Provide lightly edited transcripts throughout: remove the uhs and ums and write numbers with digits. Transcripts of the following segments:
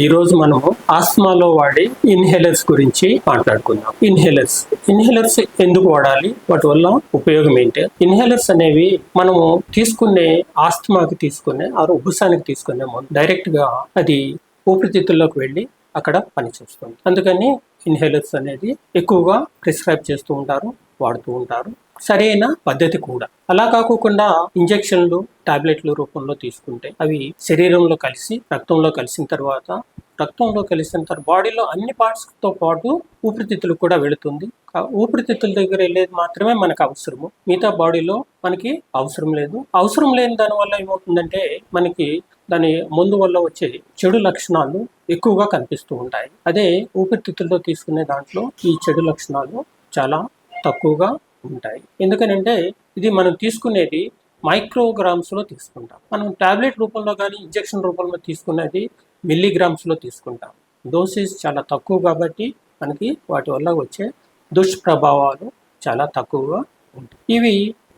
ఈ రోజు మనము ఆస్మాలో వాడే ఇన్హేలర్స్ గురించి మాట్లాడుకుందాం. ఇన్హేలర్స్ ఎందుకు వాడాలి, వాటి వల్ల ఉపయోగం ఏంటి? ఇన్హేలర్స్ అనేవి మనము తీసుకునే ఆస్తమాకి తీసుకునే ఉబ్బసానికి తీసుకునే డైరెక్ట్ గా అది ఊపిరితిత్తుల్లోకి వెళ్ళి అక్కడ పనిచేస్తుంది. అందుకని ఇన్హేలర్స్ అనేది ఎక్కువగా ప్రిస్క్రైబ్ చేస్తూ ఉంటారు, వాడుతూ ఉంటారు. సరైన పద్ధతి కూడా. అలా కాకుండా ఇంజెక్షన్లు, టాబ్లెట్ల రూపంలో తీసుకుంటే అవి శరీరంలో కలిసి రక్తంలో కలిసిన తర్వాత బాడీలో అన్ని పార్ట్స్ తో పాటు ఊపిరితిత్తులకు కూడా వెళుతుంది. ఊపిరితిత్తుల దగ్గర వెళ్ళేది మాత్రమే మనకు అవసరము, మిగతా బాడీలో మనకి అవసరం లేదు. అవసరం లేని దాని వల్ల ఏమవుతుందంటే మనకి దాని మందు వల్ల వచ్చే చెడు లక్షణాలు ఎక్కువగా కనిపిస్తూ ఉంటాయి. అదే ఊపిరితిత్తులతో తీసుకునే దాంట్లో ఈ చెడు లక్షణాలు చాలా తక్కువగా ఉంటాయి. ఎందుకనంటే ఇది మనం తీసుకునేది మైక్రోగ్రామ్స్ లో తీసుకుంటాం. మనం టాబ్లెట్ రూపంలో కానీ ఇంజెక్షన్ రూపంలో తీసుకునేది మిల్లీగ్రామ్స్ లో తీసుకుంటాం. డోసేజ్ చాలా తక్కువ కాబట్టి మనకి వాటి వల్ల వచ్చే దుష్ప్రభావాలు చాలా తక్కువగా ఉంటాయి. ఇవి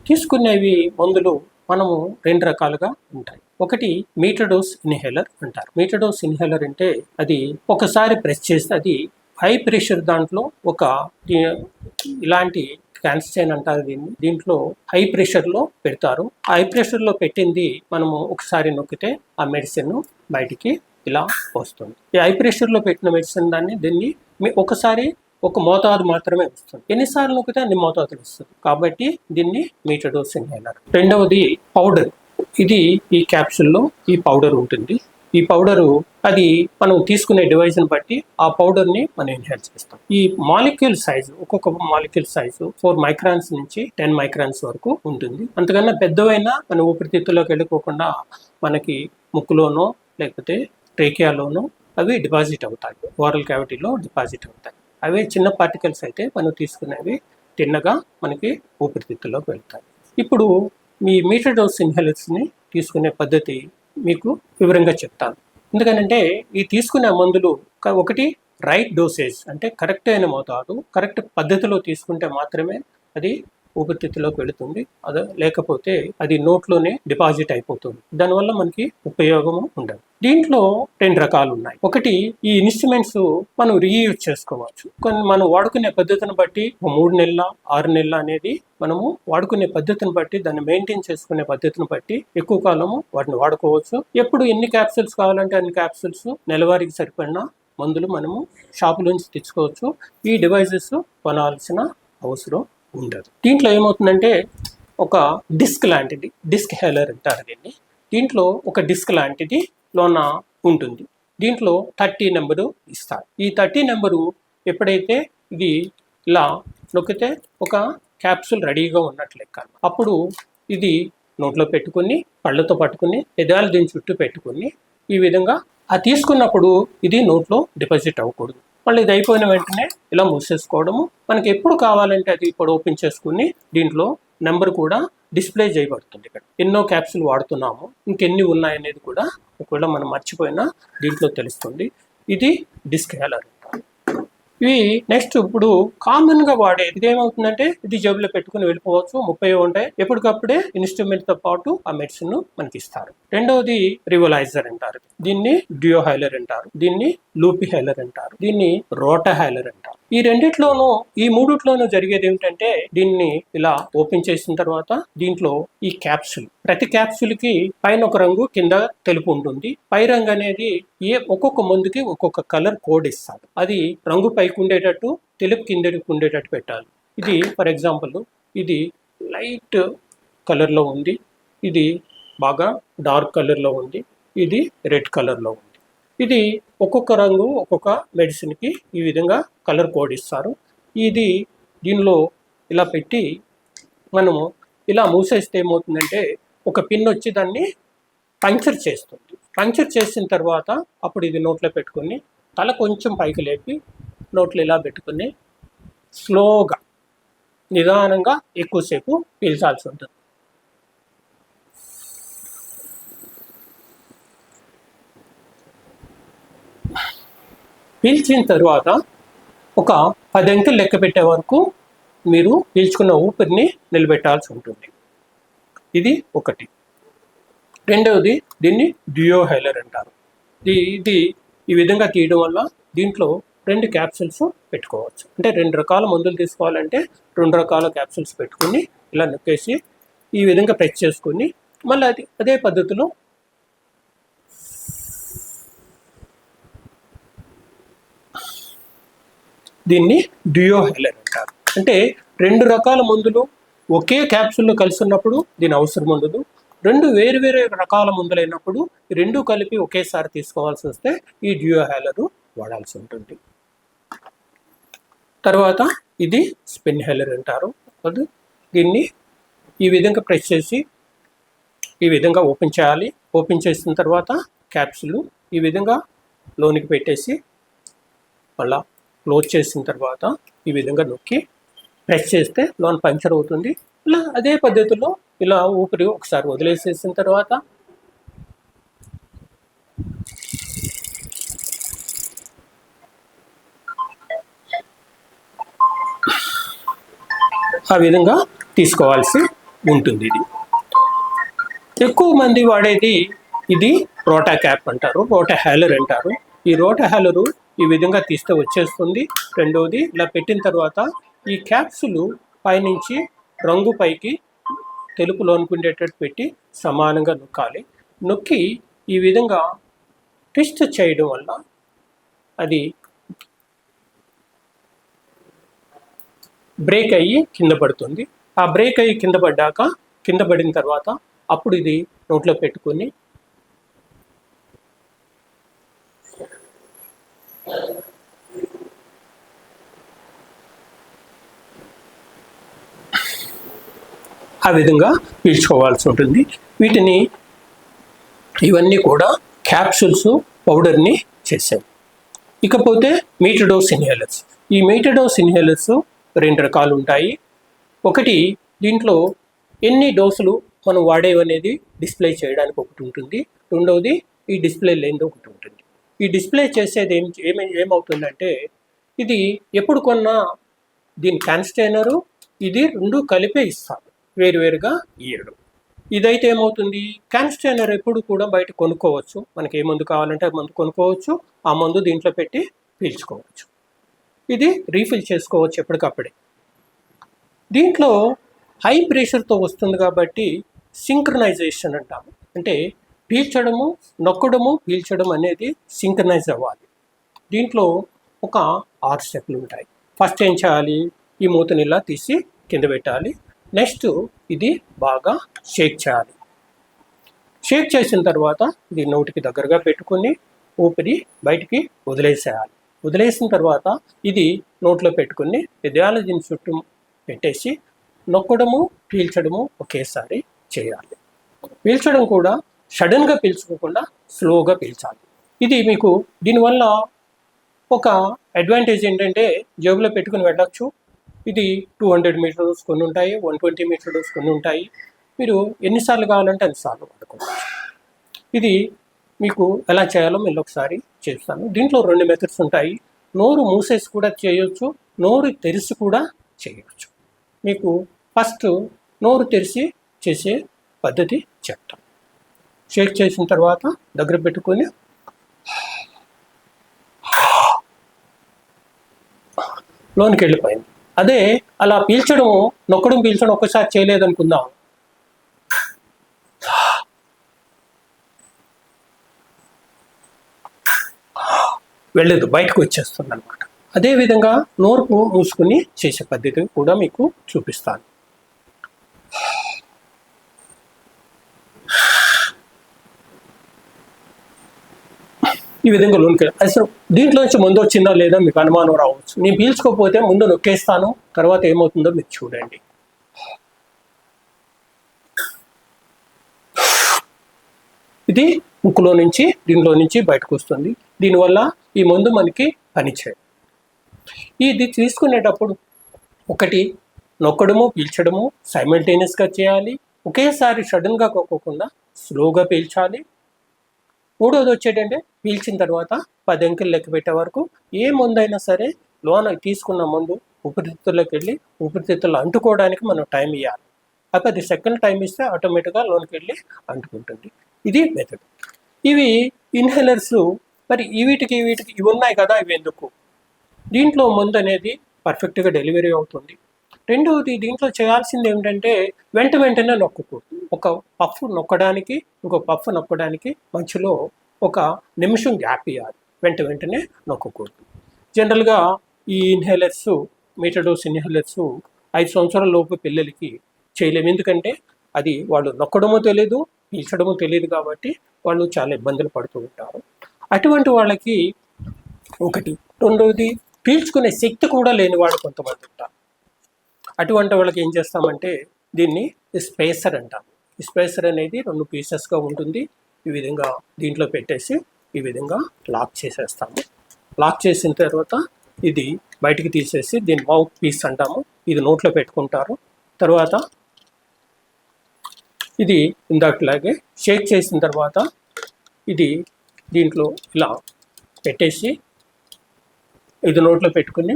తీసుకునేవి మందులు మనము రెండు రకాలుగా ఉంటాయి. ఒకటి మీటర్ డోస్ ఇన్హేలర్ అంటారు. మీటర్ డోస్ ఇన్హేలర్ అంటే అది ఒకసారి ప్రెస్ చేస్తే అది హై ప్రెషర్ దాంట్లో ఒక ఇలాంటి క్యాన్సైన్ అంటారు దీంట్లో హై ప్రెషర్ లో పెడతారు. హై ప్రెషర్ లో పెట్టింది మనము ఒకసారి నొక్కితే ఆ మెడిసిన్ బయటికి ఇలా వస్తుంది. ఈ హై ప్రెషర్ లో పెట్టిన మెడిసిన్ దీన్ని ఒకసారి ఒక మోతాదు మాత్రమే వస్తుంది. ఎన్నిసార్లు నొక్కితే అన్ని మోతాదులు వస్తుంది. కాబట్టి దీన్ని మీటర్ డోస్ ఇన్హేలర్. రెండవది పౌడర్. ఇది ఈ క్యాప్సూల్లో ఈ పౌడర్ ఉంటుంది. ఈ పౌడరు అది మనం తీసుకునే డివైజ్ని బట్టి ఆ పౌడర్ ని మనం ఇన్హేల్ చేస్తాం. ఈ మాలిక్యూల్ సైజు, ఒక్కొక్క మాలిక్యూల్ సైజు 4 మైక్రాన్స్ నుంచి 10 మైక్రాన్స్ వరకు ఉంటుంది. అంతకన్నా పెద్దవైనా మన ఊపిరితిత్తులోకి వెళ్ళిపోకుండా మనకి ముక్కులోనో లేకపోతే ట్రేకియాలోనో అవి డిపాజిట్ అవుతాయి, ఓరల్ క్యావిటీలో డిపాజిట్ అవుతాయి. అవే చిన్న పార్టికల్స్ అయితే మనం తీసుకునేవి తిన్నగా మనకి ఊపిరితిత్తులోకి వెళ్తాయి. ఇప్పుడు మీ మీటర్ డోస్ ఇన్హేలర్స్ ని తీసుకునే పద్ధతి మీకు వివరంగా చెప్తాను. ఎందుకనంటే ఈ తీసుకునే మందులు ఒకటి రైట్ డోసేజ్, అంటే కరెక్ట్ అయిన మోతాదు, కరెక్ట్ పద్ధతిలో తీసుకుంటే మాత్రమే అది ఊపిరితిత్తులోకి వెళుతుంది. అదే లేకపోతే అది నోట్లోనే డిపాజిట్ అయిపోతుంది. దానివల్ల మనకి ఉపయోగము ఉండదు. దీంట్లో రెండు రకాలు ఉన్నాయి. ఒకటి, ఈ ఇన్స్ట్రుమెంట్స్ మనం రీయూజ్ చేసుకోవచ్చు. కొన్ని మనం వాడుకునే పద్ధతిని బట్టి 3 నెలల 6 నెలల అనేది మనము వాడుకునే పద్ధతిని బట్టి, దాన్ని మెయింటైన్ చేసుకునే పద్ధతిని బట్టి ఎక్కువ కాలము వాటిని వాడుకోవచ్చు. ఎప్పుడు ఎన్ని క్యాప్సూల్స్ కావాలంటే అన్ని క్యాప్సూల్స్, నెలవారీకి సరిపడిన మందులు మనము షాపులోంచి తెచ్చుకోవచ్చు. ఈ డివైజెస్ కొనాల్సిన అవసరం ఉండదు. దీంట్లో ఏమవుతుందంటే ఒక డిస్క్ లాంటిది, డిస్క్ హేలర్ అంటారు దీన్ని. దీంట్లో ఒక డిస్క్ లాంటిది లోన ఉంటుంది. దీంట్లో 30 నెంబరు ఇస్తారు. ఈ 30 నెంబరు ఎప్పుడైతే ఇది ఇలా నొక్కితే ఒక క్యాప్సూల్ రెడీగా ఉన్నట్లు లెక్క. అప్పుడు ఇది నోట్లో పెట్టుకుని, పళ్ళతో పట్టుకుని, ఎదాలు దీని చుట్టూ పెట్టుకుని ఈ విధంగా తీసుకున్నప్పుడు ఇది నోట్లో డిపాజిట్ అవ్వకూడదు. మళ్ళీ ఇది అయిపోయిన వెంటనే ఇలా మూసేసుకోవడము. మనకి ఎప్పుడు కావాలంటే అది ఇప్పుడు ఓపెన్ చేసుకుని దీంట్లో నెంబర్ కూడా డిస్ప్లే చేయబడుతుంది. ఇక్కడ ఎన్నో క్యాప్సూల్ వాడుతున్నాము, ఇంకెన్ని ఉన్నాయనేది కూడా ఒకవేళ మనం మర్చిపోయినా దీంట్లో తెలుస్తుంది. ఇది డిస్క్ హేలర్. ఇవి నెక్స్ట్ ఇప్పుడు కామన్ గా వాడేది ఇదేమవుతుందంటే ఇది జేబులో పెట్టుకుని వెళ్ళిపోవచ్చు. 30 ఉంటాయి. ఎప్పటికప్పుడే ఇన్స్ట్రుమెంట్ తో పాటు ఆ మెడిసిన్ మనకి ఇస్తారు. రెండవది రివలైజర్ అంటారు. దీన్ని డ్యూయో హైలర్ అంటారు. దీన్ని లూపి హైలర్ అంటారు. దీన్ని రోటా హైలర్ అంటారు. ఈ రెండిట్లోనూ, ఈ మూడిట్లోనూ జరిగేది ఏమిటంటే దీన్ని ఇలా ఓపెన్ చేసిన తర్వాత దీంట్లో ఈ క్యాప్సూల్, ప్రతి క్యాప్సూల్ కి పైన ఒక రంగు, కింద తెలుపు ఉంటుంది. పై రంగు అనేది ఒక్కొక్క మందుకి ఒక్కొక్క కలర్ కోడ్ ఇస్తారు. అది రంగు పైకి ఉండేటట్టు, తెలుపు కిందకి ఉండేటట్టు పెట్టాలి. ఇది ఫర్ ఎగ్జాంపుల్ ఇది లైట్ కలర్లో ఉంది, ఇది బాగా డార్క్ కలర్లో ఉంది, ఇది రెడ్ కలర్లో ఉంది. ఇది ఒక్కొక్క రంగు ఒక్కొక్క మెడిసిన్కి ఈ విధంగా కలర్ కోడ్ ఇస్తారు. ఇది దీనిలో ఇలా పెట్టి మనము ఇలా మూసేస్తే ఏమవుతుందంటే ఒక పిన్ వచ్చి దాన్ని పంక్చర్ చేస్తుంది. పంక్చర్ చేసిన తర్వాత అప్పుడు ఇది నోట్లో పెట్టుకొని తల కొంచెం పైకి లేపి నోట్లో ఇలా పెట్టుకుని స్లోగా నిదానంగా ఎక్కువసేపు పీల్చాల్సి ఉంటుంది. పీల్చిన తర్వాత ఒక 10 అంకెలు లెక్క పెట్టే వరకు మీరు పీల్చుకున్న ఊపిరిని నిలబెట్టాల్సి ఉంటుంది. ఇది ఒకటి. రెండవది, దీన్ని డ్యూయో హైలర్ అంటారు. ఇది ఈ విధంగా తీయడం వల్ల దీంట్లో 2 క్యాప్సూల్స్ పెట్టుకోవచ్చు. అంటే 2 రకాల మందులు తీసుకోవాలంటే 2 రకాల క్యాప్సూల్స్ పెట్టుకుని ఇలా నొక్కేసి ఈ విధంగా ప్రెస్ చేసుకుని మళ్ళీ అదే పద్ధతిలో దీన్ని డ్యూయోహెలర్ అంటారు. అంటే 2 రకాల మందులు ఒకే క్యాప్సూల్లో కలిసి ఉన్నప్పుడు దీని అవసరం ఉండదు. 2 వేరు వేరే రకాల మందులు అయినప్పుడు 2 కలిపి ఒకేసారి తీసుకోవాల్సి వస్తే ఈ డ్యూయోహెలర్ వాడాల్సి ఉంటుంది. తర్వాత ఇది స్పిన్హెలర్ అంటారు. అది దీన్ని ఈ విధంగా ప్రెస్ చేసి ఈ విధంగా ఓపెన్ చేయాలి. ఓపెన్ చేసిన తర్వాత క్యాప్సూల్ ఈ విధంగా లోనికి పెట్టేసి మళ్ళా క్లోజ్ చేసిన తర్వాత ఈ విధంగా నొక్కి ప్రెస్ చేస్తే లోన్ పంక్చర్ అవుతుంది. ఇలా అదే పద్ధతిలో ఇలా ఊపిరి ఒకసారి వదిలేసేసిన తర్వాత ఆ విధంగా తీసుకోవాల్సి ఉంటుంది. ఇది ఎక్కువ మంది వాడేది ఇది రోటా క్యాప్ అంటారు, రోటాహెలర్ అంటారు. ఈ రోటాహెలరు ఈ విధంగా తీస్తే వచ్చేస్తుంది. రెండవది ఇలా పెట్టిన తర్వాత ఈ క్యాప్సులు పైనుంచి రంగు పైకి తెలుపు లోనుకుండేటట్టు పెట్టి సమానంగా నొక్కాలి. నొక్కి ఈ విధంగా ట్విస్ట్ చేయడం వల్ల అది బ్రేక్ అయ్యి కింద పడుతుంది. ఆ బ్రేక్ అయ్యి కింద పడ్డాక కింద పడిన తర్వాత అప్పుడు ఇది నోట్లో పెట్టుకొని ఆ విధంగా పీల్చుకోవాల్సి ఉంటుంది. ఇవన్నీ కూడా క్యాప్సూల్స్ పౌడర్ని చేశాయి. ఇకపోతే మీటర్ డోస్ ఇన్హేలర్స్. ఈ మీటర్ డోస్ ఇన్హేలర్స్ 2 రకాలు ఉంటాయి. ఒకటి దీంట్లో ఎన్ని డోసులు మనం వాడేవనేది డిస్ప్లే చేయడానికి ఒకటి ఉంటుంది. రెండవది ఈ డిస్ప్లే లేనిది ఒకటి ఉంటుంది. ఈ డిస్ప్లే చేసేది ఏమవుతుందంటే ఇది ఎప్పుడు కొన్నా దీని క్యాన్స్టైనరు ఇది 2 కలిపే ఇస్తారు, వేరువేరుగా ఇయ్యడం. ఇదైతే ఏమవుతుంది, క్యాన్స్టైనర్ ఎప్పుడు కూడా బయట కొనుక్కోవచ్చు. మనకి ఏ మందు కావాలంటే ఆ మందు కొనుక్కోవచ్చు. ఆ మందు దీంట్లో పెట్టి పీల్చుకోవచ్చు. ఇది రీఫిల్ చేసుకోవచ్చు ఎప్పటికప్పుడే. దీంట్లో హై ప్రెషర్తో వస్తుంది కాబట్టి సింక్రనైజేషన్ అంటాము. అంటే పీల్చడము, నొక్కడము, పీల్చడం అనేది సింక్రనైజ్ అవ్వాలి. దీంట్లో ఒక 6 స్టెప్లు ఉంటాయి. ఫస్ట్ ఏం చేయాలి, ఈ మూతని ఇలా తీసి కింద పెట్టాలి. నెక్స్ట్ ఇది బాగా షేక్ చేయాలి. షేక్ చేసిన తర్వాత ఇది నోటికి దగ్గరగా పెట్టుకుని ఊపిరి బయటికి వదిలేసేయాలి. వదిలేసిన తర్వాత ఇది నోట్లో పెట్టుకుని రేడియాలజీని చుట్టూ పెట్టేసి నొక్కడము, పీల్చడము ఒకేసారి చేయాలి. పీల్చడం కూడా సడన్గా పీల్చుకోకుండా స్లోగా పీల్చాలి. ఇది మీకు దీనివల్ల ఒక అడ్వాంటేజ్ ఏంటంటే జేబులో పెట్టుకుని వెళ్ళచ్చు. ఇది 200 మీటర్ డోస్ కొన్ని ఉంటాయి, 120 మీటర్ డోస్ కొన్ని ఉంటాయి. మీరు ఎన్నిసార్లు కావాలంటే అన్నిసార్లు వాడుకోవచ్చు. ఇది మీకు ఎలా చేయాలో మళ్ళీ ఒకసారి చేస్తాను. దీంట్లో 2 మెథడ్స్ ఉంటాయి. నోరు మూసేసి కూడా చేయొచ్చు, నోరు తెరిచి కూడా చేయవచ్చు. మీకు ఫస్ట్ నోరు తెరిచి చేసే పద్ధతి చెప్తాను. షేక్ చేసిన తర్వాత దగ్గర పెట్టుకొని లోనికి వెళ్ళిపోయింది. అదే అలా పీల్చడము, నొక్కడం, పీల్చడం ఒక్కసారి చేయలేదనుకుందాం, వెళ్ళదు, బయటకు వచ్చేస్తుంది అనమాట. అదేవిధంగా నోరు మూసుకుని చేసే పద్ధతి కూడా మీకు చూపిస్తాను. ఈ విధంగా లోనికి అసలు దీంట్లోంచి ముందు వచ్చిందా లేదా మీకు అనుమానం రావచ్చు. నేను పీల్చుకోకపోతే ముందు నొక్కేస్తాను, తర్వాత ఏమవుతుందో మీరు చూడండి. ఇది ముక్కులో నుంచి దీంట్లో నుంచి బయటకు వస్తుంది. దీనివల్ల ఈ మందు మనకి పనిచేయదు. ఇది తీసుకునేటప్పుడు ఒకటి నొక్కడము, పీల్చడము సైమల్టేనియస్గా చేయాలి. ఒకేసారి సడన్గా కొక్కకుండా స్లోగా పీల్చాలి. మూడోది వచ్చేటంటే పీల్చిన తర్వాత 10 అంకెలు లెక్క పెట్టే వరకు ఏ మందు అయినా సరే లోన తీసుకున్న మందు ఊపిరితిత్తుల్లోకి వెళ్ళి ఊపిరితిత్తులు అంటుకోవడానికి మనం టైం ఇవ్వాలి. 10 సెకండ్లు టైం ఇస్తే ఆటోమేటిక్గా లోనికి వెళ్ళి అంటుకుంటుంది. ఇది మెథడ్. ఇవి ఇన్హేలర్స్ మరి వీటికి ఇవి ఉన్నాయి కదా, ఇవి ఎందుకు? దీంట్లో మందు అనేది పర్ఫెక్ట్గా డెలివరీ అవుతుంది. రెండవది, దీంట్లో చేయాల్సింది ఏమిటంటే వెంటనే నొక్కకూడదు. ఒక పఫ్ నొక్కడానికి ఇంకో పఫ్ నొక్కడానికి మధ్యలో ఒక నిమిషం గ్యాప్ ఇవ్వాలి. వెంటనే నొక్కకూడదు. జనరల్గా ఈ ఇన్హేలర్స్, మీటడోస్ ఇన్హేలర్స్ 5 సంవత్సరాల లోపు పిల్లలకి చేయలేము. ఎందుకంటే అది వాళ్ళు నొక్కడమో తెలియదు, పీల్చడమో తెలియదు, కాబట్టి వాళ్ళు చాలా ఇబ్బందులు పడుతూ ఉంటారు. అటువంటి వాళ్ళకి ఒకటి. రెండవది, పీల్చుకునే శక్తి కూడా లేని వాళ్ళు కొంతమంది ఉంటారు. అటువంటి వాళ్ళకి ఏం చేస్తామంటే దీన్ని స్పేసర్ అంటాం. ఈ స్పేసర్ అనేది 2 పీసెస్గా ఉంటుంది. ఈ విధంగా దీంట్లో పెట్టేసి ఈ విధంగా లాక్ చేసేస్తాము. లాక్ చేసిన తర్వాత ఇది బయటికి తీసేసి దీని మౌత్ పీస్ అంటాము. ఇది నోట్లో పెట్టుకుంటారు. తర్వాత ఇది ఇందాకలాగే షేక్ చేసిన తర్వాత ఇది దీంట్లో ఇలా పెట్టేసి ఇది నోట్లో పెట్టుకుని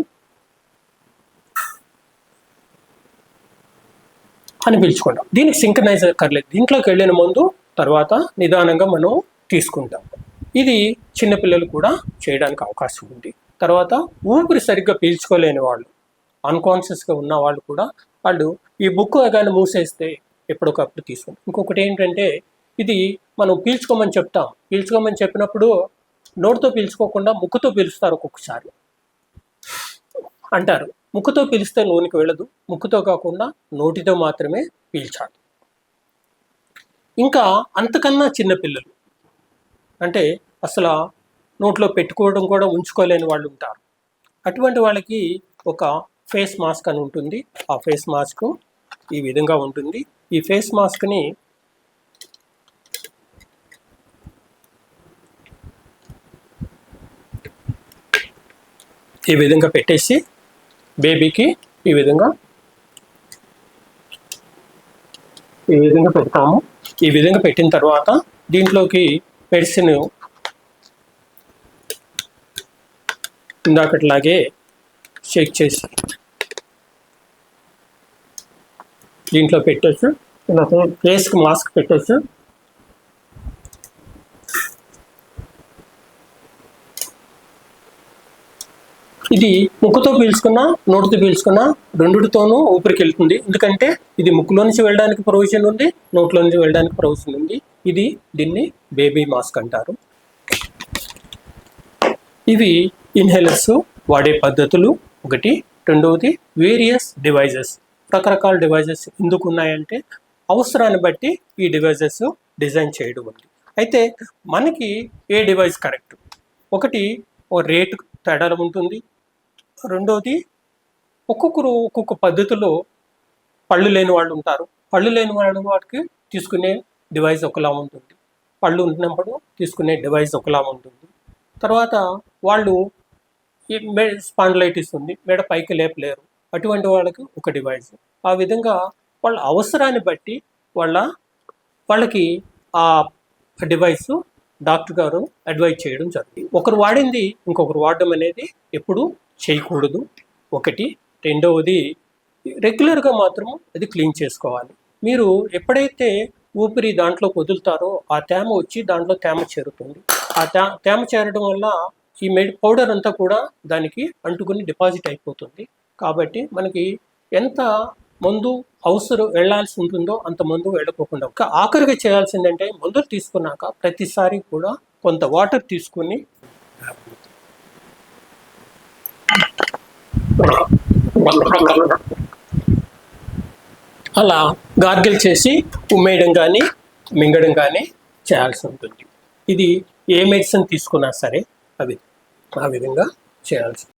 అని పిలుచుకుంటాం. దీనికి సింక్రనైజ్ అక్కర్లేదు. దీంట్లోకి వెళ్ళిన ముందు తర్వాత నిదానంగా మనం తీసుకుంటాం. ఇది చిన్నపిల్లలు కూడా చేయడానికి అవకాశం ఉంది. తర్వాత ఊపిరి సరిగ్గా పీల్చుకోలేని వాళ్ళు, అన్కాన్షియస్గా ఉన్న వాళ్ళు కూడా వాళ్ళు ఈ బుక్ కానీ మూసేస్తే ఎప్పటికప్పుడు తీసుకుంటాం. ఇంకొకటి ఏంటంటే ఇది మనం పీల్చుకోమని చెప్తాం. పీల్చుకోమని చెప్పినప్పుడు నోటితో పీల్చుకోకుండా ముక్కుతో పీలుస్తారు. ఒక్కొక్కసారి అంటారు ముక్కుతో పీలిస్తే లోనికి వెళ్ళదు, ముక్కుతో కాకుండా నోటితో మాత్రమే పీల్చాలి. ఇంకా అంతకన్నా చిన్నపిల్లలు అంటే అసలు నోట్లో పెట్టుకోవడం కూడా ఉంచుకోలేని వాళ్ళు ఉంటారు. అటువంటి వాళ్ళకి ఒక ఫేస్ మాస్క్ అని ఉంటుంది. ఆ ఫేస్ మాస్క్ ఈ విధంగా ఉంటుంది. ఈ ఫేస్ మాస్క్ని ఈ విధంగా పెట్టేసి బేబీకి ఈ విధంగా పెడతాము. ఈ విధంగా పెట్టిన తర్వాత దీంట్లోకి మెడిసిన్ ఇందాకట్లాగే షేక్ చేసి దీంట్లో పెట్టచ్చు. ఇలా ఫేస్కి మాస్క్ పెట్టచ్చు. ఇది ముక్కుతో పీల్చుకున్నా నోటితో పీల్చుకున్నా రెండిటితోనూ ఊపిరికి వెళ్తుంది. ఎందుకంటే ఇది ముక్కులో నుంచి వెళ్ళడానికి ప్రొవిజన్ ఉంది, నోట్లో నుంచి వెళ్ళడానికి ప్రొవిజన్ ఉంది. దీన్ని బేబీ మాస్క్ అంటారు. ఇవి ఇన్హేలర్స్ వాడే పద్ధతులు ఒకటి. రెండవది, వేరియస్ డివైజెస్. రకరకాల డివైజెస్ ఎందుకు ఉన్నాయంటే అవసరాన్ని బట్టి ఈ డివైజెస్ డిజైన్ చేయడం ఉంది. అయితే మనకి ఏ డివైస్ కరెక్ట్? ఒకటి ఓ రేటు తేడా ఉంటుంది. రెండవది, ఒక్కొక్కరు ఒక్కొక్క పద్ధతిలో పళ్ళు లేని వాళ్ళు ఉంటారు. పళ్ళు లేని వాడికి తీసుకునే డివైస్ ఒకలా ఉంటుంది, పళ్ళు ఉన్నప్పుడు తీసుకునే డివైస్ ఒకలా ఉంటుంది. తర్వాత వాళ్ళు స్పాండిలైటిస్ ఉంది, మెడ పైకి లేపలేరు, అటువంటి వాళ్ళకి ఒక డివైస్. ఆ విధంగా వాళ్ళ అవసరాన్ని బట్టి వాళ్ళకి ఆ డివైస్ డాక్టర్ గారు అడ్వైజ్ చేయడం జరుగుతుంది. ఒకరు వాడింది ఇంకొకరు వాడడం అనేది ఎప్పుడు చేయకూడదు ఒకటి. రెండవది, రెగ్యులర్గా మాత్రం అది క్లీన్ చేసుకోవాలి. మీరు ఎప్పుడైతే ఊపిరి దాంట్లో వదులుతారో ఆ తేమ వచ్చి దాంట్లో తేమ చేరుతుంది. ఆ తేమ చేరడం వల్ల ఈ పౌడర్ అంతా కూడా దానికి అంటుకుని డిపాజిట్ అయిపోతుంది. కాబట్టి మనకి ఎంత మందు అవసరం వెళ్లాల్సి ఉంటుందో అంత మందు వెళ్ళకోకుండా ఆఖరిగా చేయాల్సిందంటే మందులు తీసుకున్నాక ప్రతిసారి కూడా కొంత వాటర్ తీసుకుని అలా గార్గిల్ చేసి ఉమ్మేయడం కానీ మింగడం కానీ చేయాల్సి ఉంటుంది. ఇది ఏ మెడిసిన్ తీసుకున్నా సరే ఆ విధంగా చేయాల్సి ఉంటుంది.